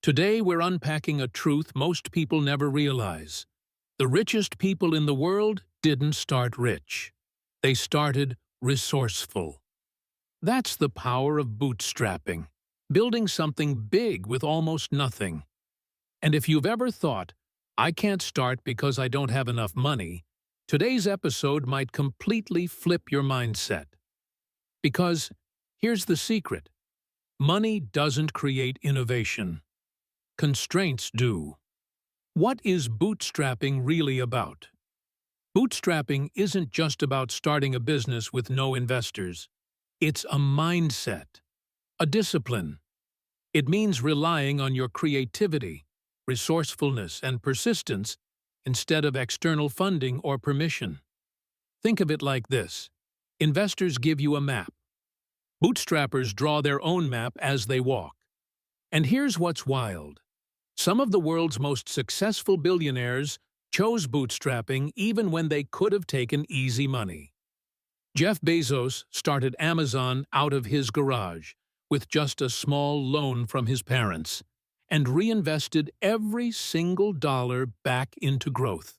Today we're unpacking a truth most people never realize. The richest people in the world didn't start rich. They started resourceful. That's the power of bootstrapping, building something big with almost nothing. And if you've ever thought, I can't start because I don't have enough money, today's episode might completely flip your mindset. Because here's the secret. Money doesn't create innovation. Constraints do. What is bootstrapping really about? Bootstrapping isn't just about starting a business with no investors. It's a mindset, a discipline. It means relying on your creativity, resourcefulness, and persistence instead of external funding or permission. Think of it like this. Investors give you a map. Bootstrappers draw their own map as they walk. And here's what's wild. Some of the world's most successful billionaires chose bootstrapping even when they could have taken easy money. Jeff Bezos started Amazon out of his garage with just a small loan from his parents and reinvested every single dollar back into growth.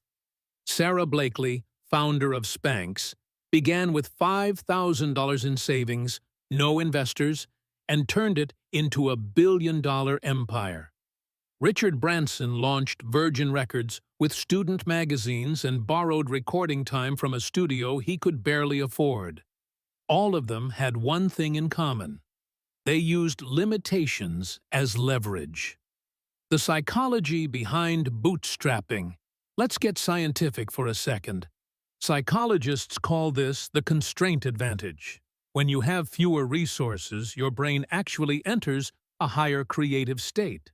Sara Blakely, founder of Spanx, began with $5,000 in savings, no investors, and turned it into a billion-dollar empire. Richard Branson launched Virgin Records with student magazines and borrowed recording time from a studio he could barely afford. All of them had one thing in common. They used limitations as leverage. The psychology behind bootstrapping. Let's get scientific for a second. Psychologists call this the constraint advantage. When you have fewer resources, your brain actually enters a higher creative state.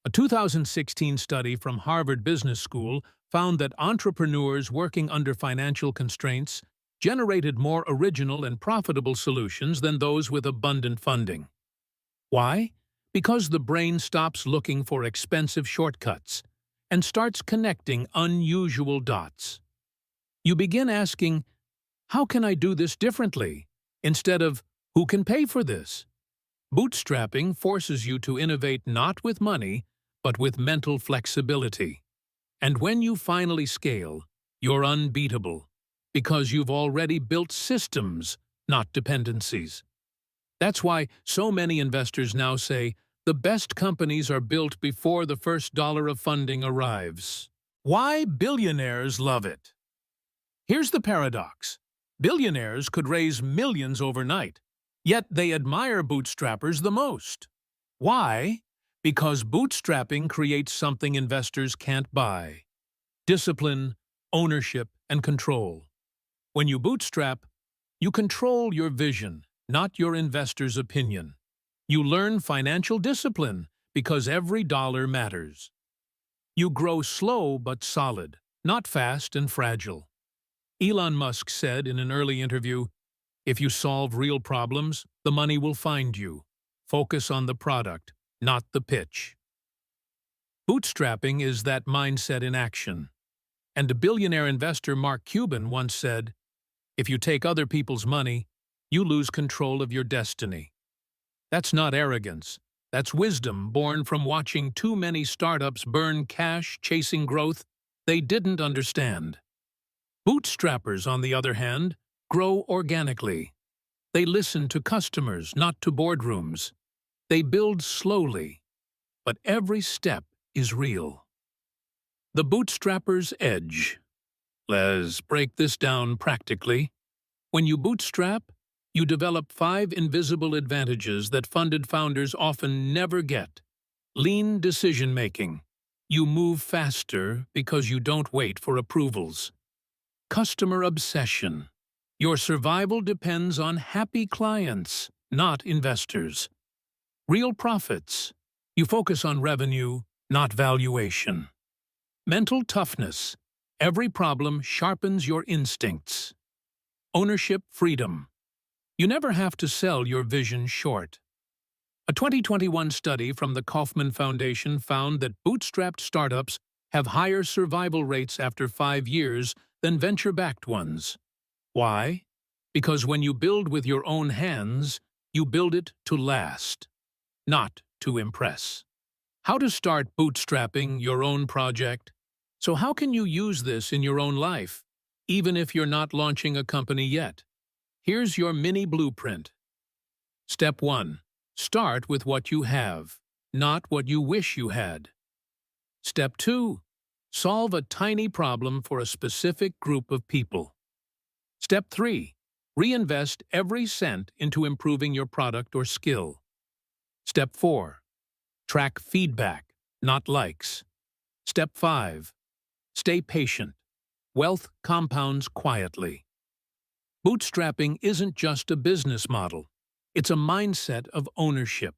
A 2016 study from Harvard Business School found that entrepreneurs working under financial constraints generated more original and profitable solutions than those with abundant funding. Why? Because the brain stops looking for expensive shortcuts and starts connecting unusual dots. You begin asking, how can I do this differently? Instead of, who can pay for this? Bootstrapping forces you to innovate not with money, but with mental flexibility. And when you finally scale, you're unbeatable, because you've already built systems, not dependencies. That's why so many investors now say the best companies are built before the first dollar of funding arrives. Why billionaires love it? Here's the paradox. Billionaires could raise millions overnight, yet they admire bootstrappers the most. Why? Because bootstrapping creates something investors can't buy. Discipline, ownership, and control. When you bootstrap, you control your vision, not your investor's opinion. You learn financial discipline because every dollar matters. You grow slow but solid, not fast and fragile. Elon Musk said in an early interview, "If you solve real problems, the money will find you. Focus on the product, not the pitch." Bootstrapping is that mindset in action. And a billionaire investor, Mark Cuban, once said, "If you take other people's money, you lose control of your destiny." That's not arrogance. That's wisdom born from watching too many startups burn cash chasing growth they didn't understand. Bootstrappers, on the other hand, grow organically. They listen to customers, not to boardrooms. They build slowly, but every step is real. The bootstrapper's edge. Let's break this down practically. When you bootstrap, you develop 5 invisible advantages that funded founders often never get. Lean decision-making. You move faster because you don't wait for approvals. Customer obsession. Your survival depends on happy clients, not investors. Real profits. You focus on revenue, not valuation. Mental toughness. Every problem sharpens your instincts. Ownership freedom. You never have to sell your vision short. A 2021 study from the Kauffman Foundation found that bootstrapped startups have higher survival rates after 5 years than venture-backed ones. Why? Because when you build with your own hands, you build it to last, not to impress. How to start bootstrapping your own project. So how can you use this in your own life, even if you're not launching a company yet? Here's your mini blueprint. Step 1. Start with what you have, not what you wish you had. Step 2. Solve a tiny problem for a specific group of people. Step 3. Reinvest every cent into improving your product or skill. Step 4. Track feedback, not likes. Step 5. Stay patient. Wealth compounds quietly. Bootstrapping isn't just a business model. It's a mindset of ownership.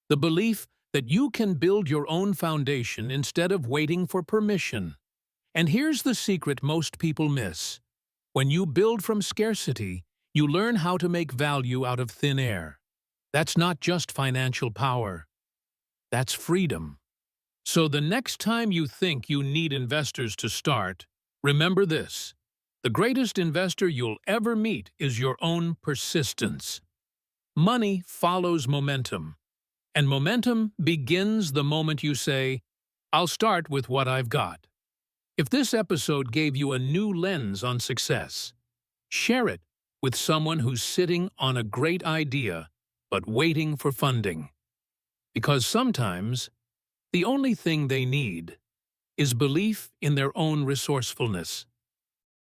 The belief that you can build your own foundation instead of waiting for permission. And here's the secret most people miss. When you build from scarcity, you learn how to make value out of thin air. That's not just financial power. That's freedom. So the next time you think you need investors to start, remember this. The greatest investor you'll ever meet is your own persistence. Money follows momentum, and momentum begins the moment you say, "I'll start with what I've got." If this episode gave you a new lens on success, share it with someone who's sitting on a great idea but waiting for funding. Because sometimes, the only thing they need is belief in their own resourcefulness.